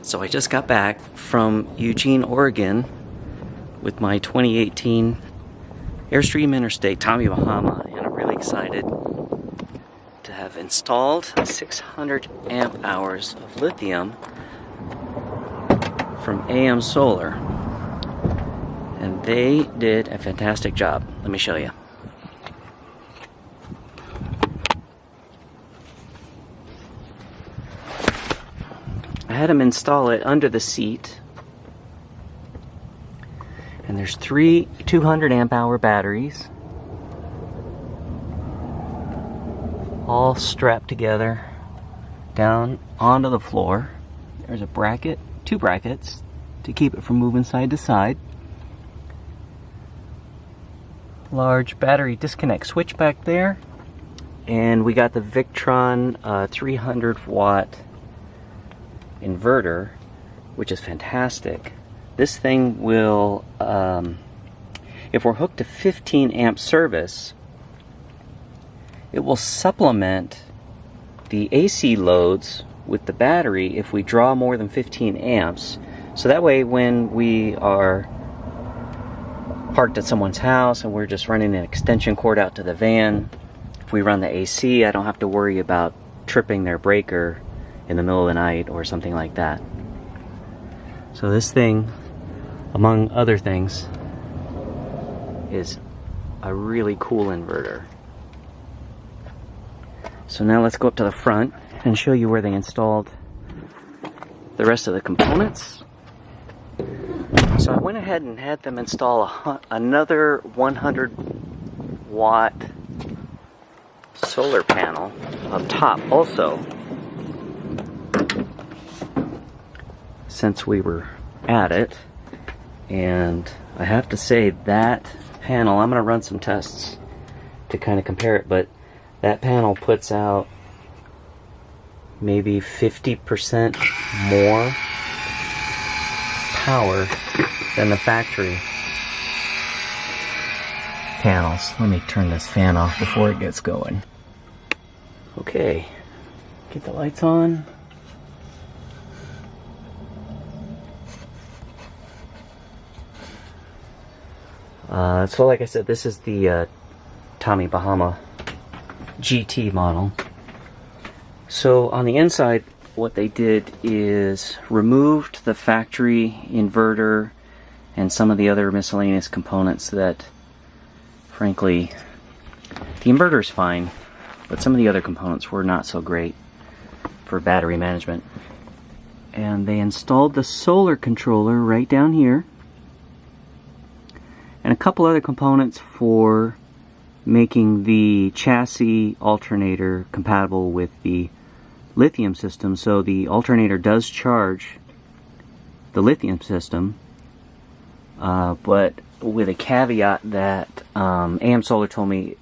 So I just got back from Eugene, Oregon with my 2018 Airstream Interstate Tommy Bahama, and I'm really excited to have installed 600 amp hours of lithium from AM Solar. And they did a fantastic job. Let me show you. I had them install it under the seat, and there's 3 200 amp hour batteries all strapped together down onto the floor. There's a bracket, 2 brackets to keep it from moving side to side. Large battery disconnect switch back there, and we got the Victron 300 watt inverter, which is fantastic. This thing will, if we're hooked to 15 amp service, it will supplement the AC loads with the battery if we draw more than 15 amps. So that way when we are parked at someone's house and we're just running an extension cord out to the van, if we run the AC, I don't have to worry about tripping their breaker in the middle of the night or something like that. So this thing, among other things, is a really cool inverter. So now let's go up to the front and show you where they installed the rest of the components. So I went ahead and had them install another 100 watt solar panel up top also, since we were at it. And I have to say that panel, I'm going to run some tests to kind of compare it, but that panel puts out maybe 50% more power than the factory panels. Let me turn this fan off before it gets going. Okay, get the lights on. So like I said, this is the Tommy Bahama GT model. So on the inside, what they did is removed the factory inverter and some of the other miscellaneous components that, frankly, the inverter's fine, but some of the other components were not so great for battery management. And they installed the solar controller right down here, and a couple other components for making the chassis alternator compatible with the lithium system. So the alternator does charge the lithium system, but with a caveat that AM Solar told me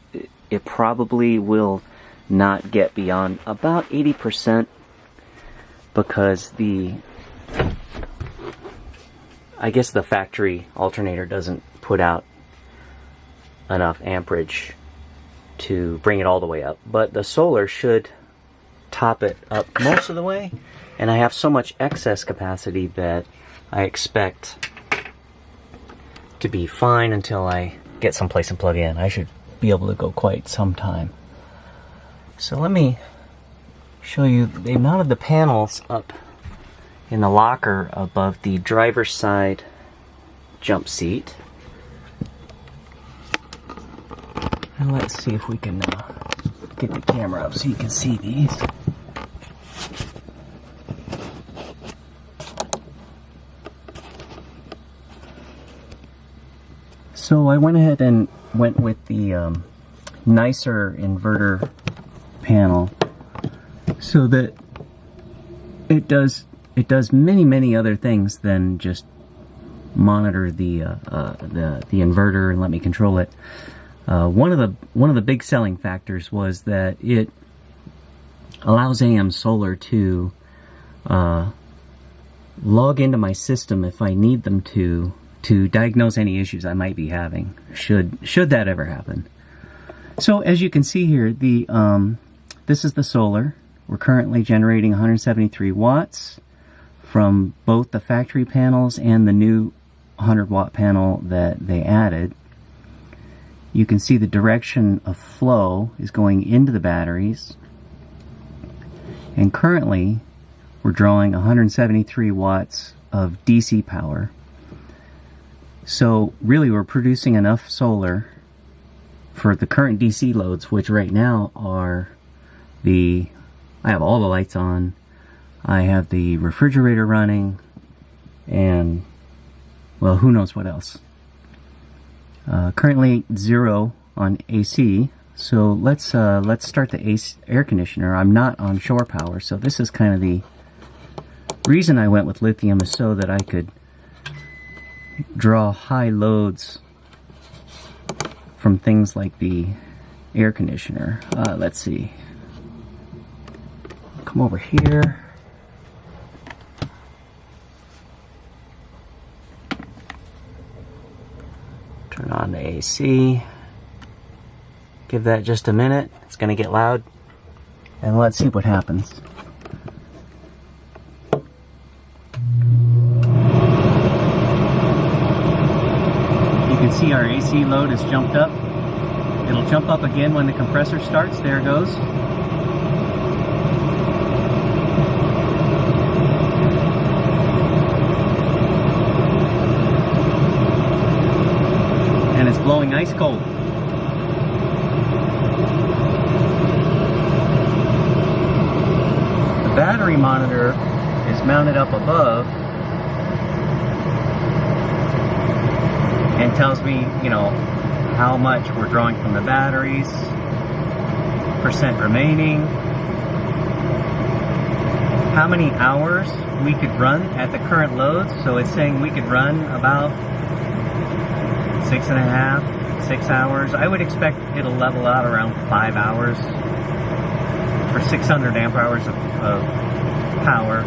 it probably will not get beyond about 80%, because I guess the factory alternator doesn't put out enough amperage to bring it all the way up, but the solar should top it up most of the way, and I have so much excess capacity that I expect to be fine until I get someplace and plug in. I should be able to go quite some time. So let me show you. They mounted the panels up in the locker above the driver's side jump seat. And let's see if we can get the camera up so you can see these. So I went ahead and went with the nicer inverter panel, so that it does many other things than just monitor the inverter and let me control it. One of the big selling factors was that it allows AM Solar to log into my system if I need them to diagnose any issues I might be having, should that ever happen. So as you can see here, this is the solar. We're currently generating 173 watts from both the factory panels and the new 100-watt panel that they added. You can see the direction of flow is going into the batteries, and currently we're drawing 173 watts of DC power. So really we're producing enough solar for the current DC loads, which right now are I have all the lights on, I have the refrigerator running, and well, who knows what else. Currently 0 on AC, so let's start the air conditioner. I'm not on shore power, so this is kind of the reason I went with lithium, is so that I could draw high loads from things like the air conditioner. Let's see. Come over here. Turn on the AC. Give that just a minute. It's going to get loud. And let's see what happens. You can see our AC load has jumped up. It'll jump up again when the compressor starts. There it goes. And it's blowing ice cold. The battery monitor is mounted up above and tells me, you know, how much we're drawing from the batteries, percent remaining, how many hours we could run at the current loads. So it's saying we could run about 6.5, 6 hours. I would expect it'll level out around 5 hours for 600 amp hours of power.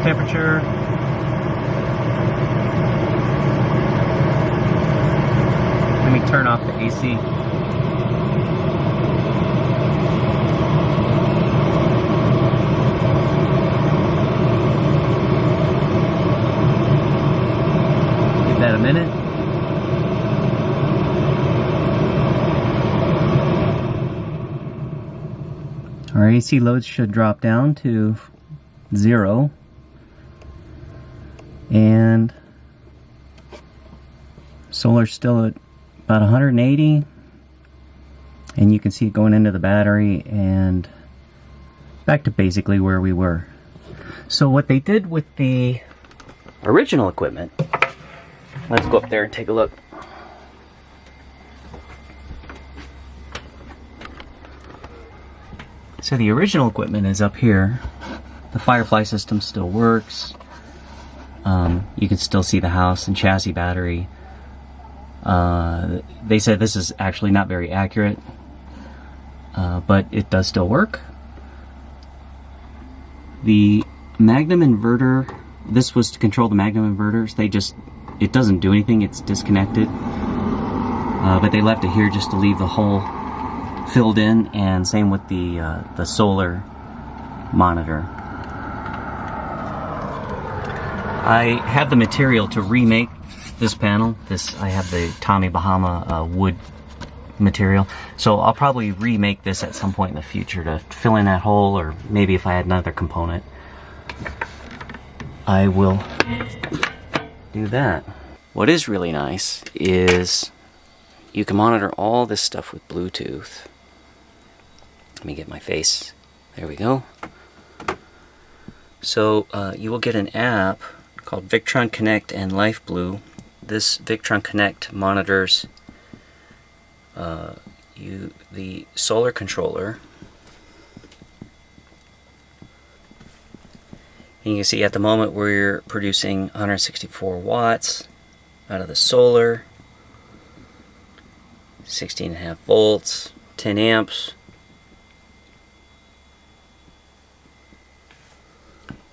Temperature, let me turn off the AC. Give that a minute. Our AC loads should drop down to 0, and solar's still at about 180, and you can see it going into the battery and back to basically where we were. So what they did with the original equipment, let's go up there and take a look. So the original equipment is up here. The Firefly system still works. You can still see the house and chassis battery. They said this is actually not very accurate, but it does still work. The Magnum inverter, this was to control the Magnum inverters. It doesn't do anything, it's disconnected. But they left it here just to leave the hole filled in, and same with the solar monitor. I have the material to remake this panel. I have the Tommy Bahama wood material, so I'll probably remake this at some point in the future to fill in that hole, or maybe if I had another component, I will do that. What is really nice is you can monitor all this stuff with Bluetooth. Let me get my face. There we go. So you will get an app called Victron Connect and LifeBlue. This Victron Connect monitors the solar controller. And you can see at the moment we're producing 164 watts out of the solar, 16.5 volts, 10 amps.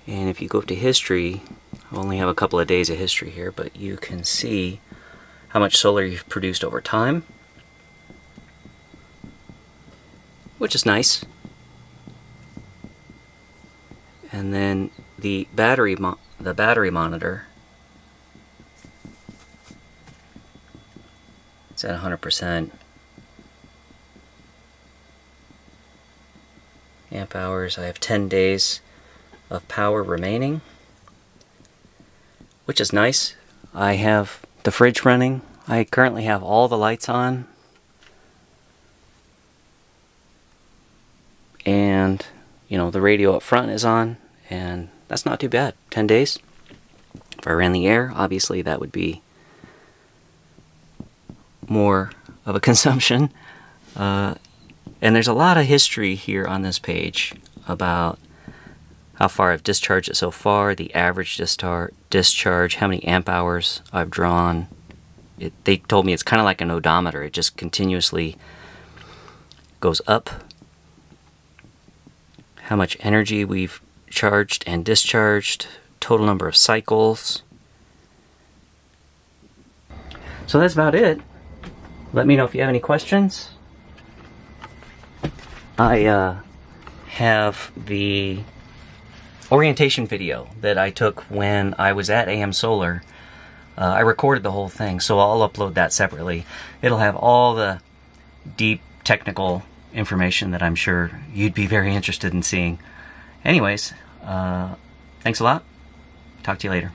And if you go up to history, I only have a couple of days of history here, but you can see how much solar you've produced over time, which is nice. And And then the battery monitor, it's at 100%. Amp hours, I have 10 days of power remaining, which is nice. I have the fridge running. I currently have all the lights on. And, you know, the radio up front is on, and that's not too bad. 10 days. If I ran the air, obviously that would be more of a consumption. And there's a lot of history here on this page about how far I've discharged it so far, the average discharge, how many amp hours I've drawn. They told me it's kind of like an odometer. It just continuously goes up. How much energy we've charged and discharged, total number of cycles. So that's about it. Let me know if you have any questions. I have the orientation video that I took when I was at AM Solar. I recorded the whole thing, so I'll upload that separately. It'll have all the deep technical information that I'm sure you'd be very interested in seeing. Anyways, thanks a lot. Talk to you later.